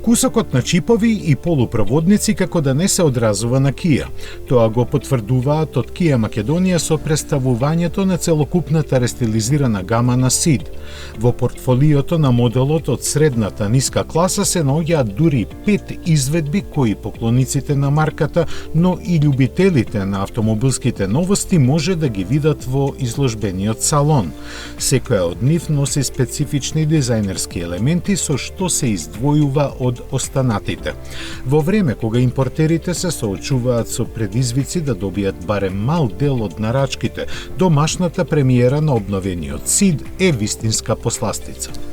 Кусокот на чипови и полупроводници како да не се одразува на Kia. Тоа го потврдуваат од Kia Македонија со представувањето на целокупната рестилизирана гама на Ceed. Во портфолиото на моделот од средната ниска класа се наоѓаат дури 5 изведби кои поклониците на марката, но и љубителите на автомобилските новости може да ги видат во изложбениот салон. Секоја од нив носи специфични дизајнерски елементи со што се издвојува од останатите. Во време кога импортерите се соочуваат со предизвици да добијат барем мал дел од нарачките, домашната премиера на обновениот Ceed е вистинска посластица.